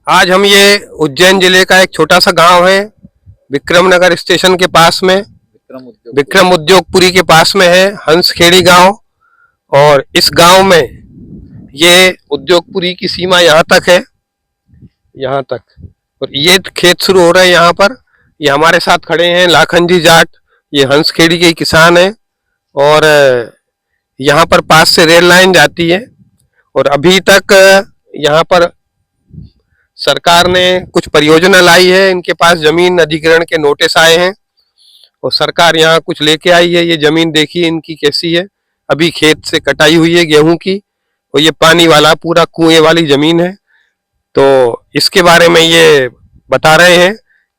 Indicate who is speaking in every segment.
Speaker 1: आज हम ये उज्जैन जिले का एक छोटा सा गांव है, विक्रमनगर स्टेशन के पास में, विक्रम उद्योगपुरी के पास में है हंसखेड़ी गांव। और इस गांव में ये उद्योगपुरी की सीमा यहाँ तक है, यहाँ तक। और ये खेत शुरू हो रहे हैं यहाँ पर। ये हमारे साथ खड़े हैं लाखन जी जाट, ये हंसखेड़ी के किसान हैं। और यहाँ पर पास से रेल लाइन जाती है। और अभी तक यहाँ पर सरकार ने कुछ परियोजना लाई है, इनके पास जमीन अधिग्रहण के नोटिस आए हैं और सरकार यहाँ कुछ लेके आई है। ये जमीन देखिए इनकी कैसी है, अभी खेत से कटाई हुई है गेहूं की। और ये पानी वाला पूरा कुएं वाली जमीन है। तो इसके बारे में ये बता रहे हैं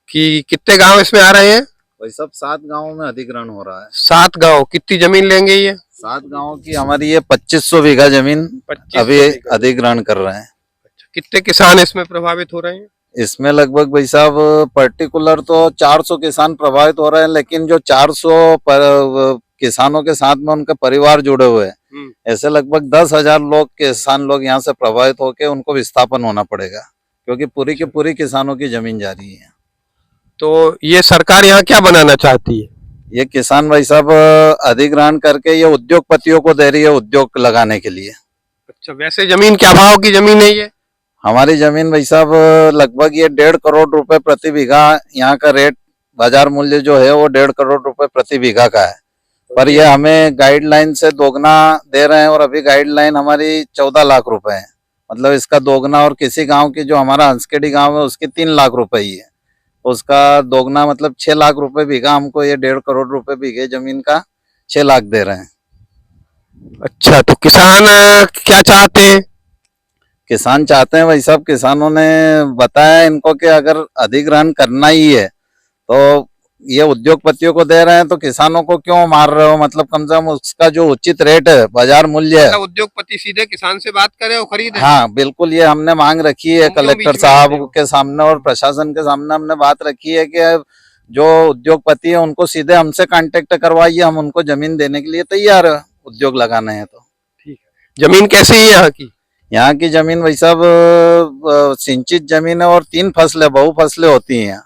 Speaker 1: कि कितने गांव इसमें आ रहे हैं।
Speaker 2: भाई सब 7 गांवों में अधिग्रहण हो रहा है।
Speaker 1: 7 गांव, कितनी जमीन लेंगे ये?
Speaker 2: 7 गांवों की हमारी ये 2500 बीघा जमीन अभी अधिग्रहण कर रहे हैं।
Speaker 1: अच्छा, कितने किसान इसमें प्रभावित हो रहे हैं?
Speaker 2: इसमें लगभग भाई साहब पर्टिकुलर तो 400 किसान प्रभावित हो रहे हैं, लेकिन जो 400 किसानों के साथ में उनके परिवार जुड़े हुए हैं, ऐसे लगभग 10,000 लोग किसान लोग यहाँ से प्रभावित होकर उनको विस्थापन होना पड़ेगा, क्योंकि पूरी की पूरी किसानों की जमीन जा रही है।
Speaker 1: तो ये सरकार यहाँ क्या बनाना चाहती है?
Speaker 2: ये किसान भाई साहब अधिग्रहण करके ये उद्योगपतियों को दे रही है उद्योग लगाने के लिए।
Speaker 1: अच्छा, वैसे जमीन क्या भाव की जमीन है ये?
Speaker 2: हमारी जमीन भाई साहब लगभग ये 1.5 करोड़ रुपए प्रति बीघा, यहाँ का रेट बाजार मूल्य जो है वो 1.5 करोड़ रुपए प्रति बीघा का है। पर ये हमें गाइडलाइन से दोगुना दे रहे हैं और अभी गाइडलाइन हमारी 14 लाख रुपए है। मतलब इसका दोगुना, और किसी गांव की जो हमारा हंसखेड़ी गांव है उसकी 3 लाख रुपए ही है, उसका दोगुना मतलब 6 लाख रुपए बीघा। हमको ये 1.5 करोड़ रुपए बीघे जमीन का 6 लाख दे रहे हैं।
Speaker 1: अच्छा, तो किसान क्या चाहते हैं?
Speaker 2: किसान चाहते हैं भाई साहब, किसानों ने बताया इनको कि अगर अधिग्रहण करना ही है तो ये उद्योगपतियों को दे रहे हैं तो किसानों को क्यों मार रहे हो, मतलब कम से कम उसका जो उचित रेट है, बाजार मूल्य है,
Speaker 1: मतलब उद्योगपति सीधे किसान से बात करे और खरीदे।
Speaker 2: हाँ बिल्कुल, ये हमने मांग रखी है कलेक्टर साहब के सामने और प्रशासन के सामने हमने बात रखी है कि जो उद्योगपति है उनको सीधे हमसे कांटेक्ट करवाइए, हम उनको जमीन देने के लिए तैयार है, उद्योग लगाने हैं तो। ठीक
Speaker 1: है। जमीन कैसी है यहाँ की?
Speaker 2: यहाँ की जमीन भाई साहब सिंचित जमीन है और 3 फसलें, बहु फसलें होती हैं।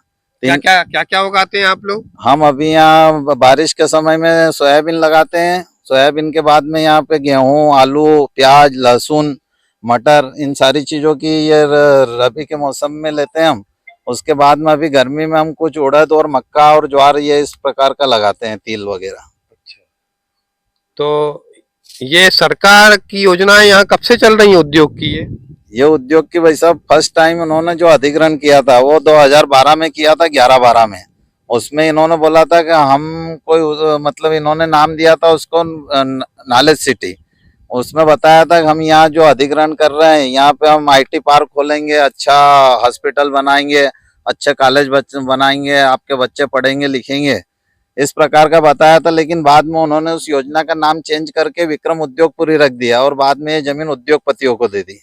Speaker 1: क्या क्या उगाते हैं आप लोग?
Speaker 2: हम अभी यहाँ बारिश के समय में सोयाबीन लगाते हैं, सोयाबीन के बाद में यहाँ पे गेहूं, आलू, प्याज, लहसुन, मटर, इन सारी चीजों की ये रबी के मौसम में लेते हैं हम। उसके बाद में अभी गर्मी में हम कुछ उड़द और मक्का और ज्वार ये इस प्रकार का लगाते हैं, तिल वगैरह।
Speaker 1: अच्छा, तो ये सरकार की योजनाएं यहाँ कब से चल रही है उद्योग की?
Speaker 2: ये उद्योग की भाई साहब फर्स्ट टाइम उन्होंने जो अधिग्रहण किया था वो 2012 में किया था, 11-12 में। उसमें इन्होंने बोला था कि हम कोई मतलब इन्होंने नाम दिया था उसको नॉलेज सिटी। उसमें बताया था कि हम यहाँ जो अधिग्रहण कर रहे हैं यहाँ पे हम IT पार्क खोलेंगे, अच्छा हॉस्पिटल बनाएंगे, अच्छे कॉलेज बनाएंगे, आपके बच्चे पढ़ेंगे लिखेंगे, इस प्रकार का बताया था। लेकिन बाद में उन्होंने उस योजना का नाम चेंज करके विक्रम उद्योगपुरी रख दिया और बाद में ये जमीन उद्योगपतियों को दे दी।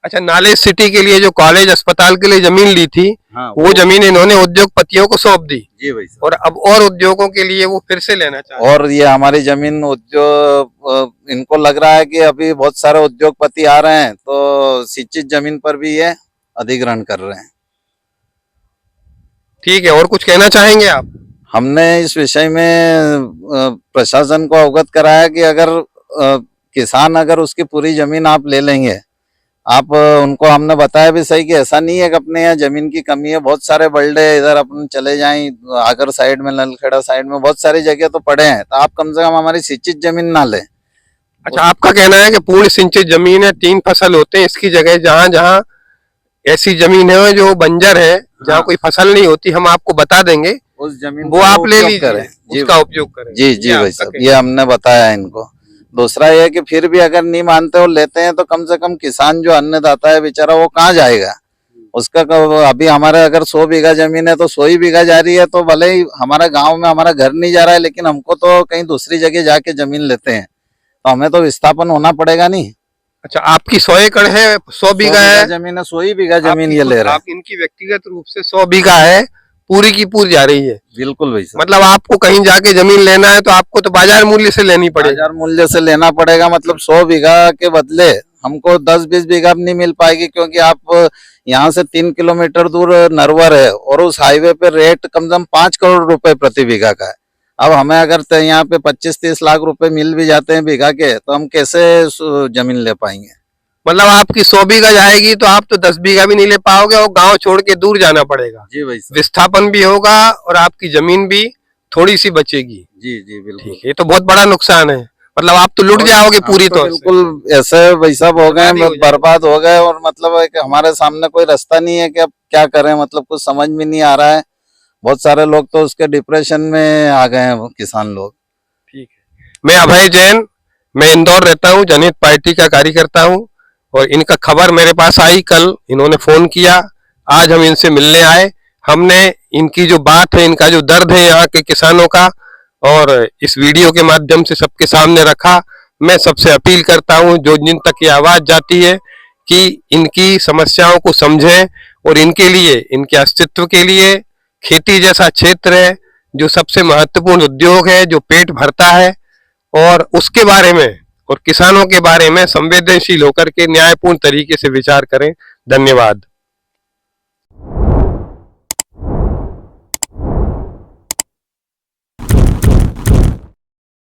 Speaker 1: अच्छा, नॉलेज सिटी के लिए जो कॉलेज अस्पताल के लिए जमीन ली थी, हाँ, वो जमीन इन्होंने उद्योगपतियों को सौंप दी।
Speaker 2: जी भाई।
Speaker 1: और अब और उद्योगों के लिए वो फिर से लेना चाहते हैं।
Speaker 2: और ये हमारी जमीन उद्योग, इनको लग रहा है कि अभी बहुत सारे उद्योगपति आ रहे हैं तो सिंचित जमीन पर भी ये अधिग्रहण कर रहे हैं।
Speaker 1: ठीक है, और कुछ कहना चाहेंगे आप?
Speaker 2: हमने इस विषय में प्रशासन को अवगत कराया कि अगर किसान अगर उसकी पूरी जमीन आप ले लेंगे, आप उनको हमने बताया भी सही कि ऐसा नहीं है कि अपने यहाँ जमीन की कमी है, बहुत सारे बल्डे इधर अपन चले जाएं, आगर साइड में, नलखेड़ा साइड में बहुत सारी जगह तो पड़े हैं, तो आप कम से कम हमारी सिंचित जमीन ना लें।
Speaker 1: अच्छा, आपका कहना है कि पूर्ण सिंचित जमीन है, 3 फसल होते हैं, इसकी जगह जहाँ जहाँ ऐसी जमीन है जो बंजर है, जहाँ कोई फसल नहीं होती, हम आपको बता देंगे,
Speaker 2: उस जमीन
Speaker 1: वो आप ले लीजिए, उसका उपयोग करें।
Speaker 2: जी जी भाई साहब, ये हमने बताया इनको। दूसरा ये कि फिर भी अगर नहीं मानते और लेते हैं तो कम से कम किसान जो अन्नदाता है बेचारा वो कहाँ जाएगा? उसका अभी हमारे अगर 100 बीघा जमीन है तो 100 ही बीघा जा रही है, तो भले ही हमारा गांव में हमारा घर नहीं जा रहा है, लेकिन हमको तो कहीं दूसरी जगह जाके जमीन लेते हैं तो हमें तो विस्थापन होना पड़ेगा नहीं।
Speaker 1: अच्छा, आपकी 100 एकड़ है, 100 बीघा है
Speaker 2: जमीन है, 100 ही बीघा जमीन ये ले रहे हैं।
Speaker 1: आप इनकी व्यक्तिगत रूप से 100 बीघा है, पूरी की पूरी जा रही है।
Speaker 2: बिल्कुल भाई साहब,
Speaker 1: मतलब आपको कहीं जाके जमीन लेना है तो आपको तो बाजार मूल्य से लेनी पड़ेगी।
Speaker 2: बाजार मूल्य से लेना पड़ेगा, मतलब 100 बीघा के बदले हमको 10-20 बीघा नहीं मिल पाएगी, क्योंकि आप यहाँ से 3 किलोमीटर दूर नरवर है और उस हाईवे पे रेट कम से कम 5 करोड़ रुपए प्रति बीघा का है। अब हमें अगर यहाँ पे 25-30 लाख रुपए मिल भी जाते हैं बीघा के, तो हम कैसे जमीन ले पाएंगे।
Speaker 1: मतलब आपकी 100 बीघा जाएगी तो आप तो 10 बीघा भी नहीं ले पाओगे और गांव छोड़ के दूर जाना पड़ेगा।
Speaker 2: जी भाई साहब।
Speaker 1: विस्थापन भी होगा और आपकी जमीन भी थोड़ी सी बचेगी।
Speaker 2: जी जी बिल्कुल।
Speaker 1: ठीक है, ये तो बहुत बड़ा नुकसान है। मतलब आप तो लुट जाओगे पूरी
Speaker 2: तो
Speaker 1: तौर से।
Speaker 2: बिल्कुल ऐसे भाई साहब हो गए,
Speaker 1: बर्बाद ही हो जाएगी।
Speaker 2: बर्बाद हो गए। और मतलब है कि हमारे सामने कोई रास्ता नहीं है कि अब क्या करें, मतलब कुछ समझ में नहीं आ रहा है। बहुत सारे लोग तो उसके डिप्रेशन में आ गए हैं, वो किसान लोग।
Speaker 1: ठीक है, मैं अभय जैन, मैं इंदौर रहता हूँ, जनहित पार्टी का कार्यकर्ता हूँ। और इनका खबर मेरे पास आई कल, इन्होंने फोन किया, आज हम इनसे मिलने आए। हमने इनकी जो बात है, इनका जो दर्द है यहाँ के किसानों का, और इस वीडियो के माध्यम से सबके सामने रखा। मैं सबसे अपील करता हूँ जो जिन तक ये आवाज जाती है कि इनकी समस्याओं को समझें और इनके लिए, इनके अस्तित्व के लिए खेती जैसा क्षेत्र है जो सबसे महत्वपूर्ण उद्योग है, जो पेट भरता है, और उसके बारे में और किसानों के बारे में संवेदनशील होकर के न्यायपूर्ण तरीके से विचार करें। धन्यवाद।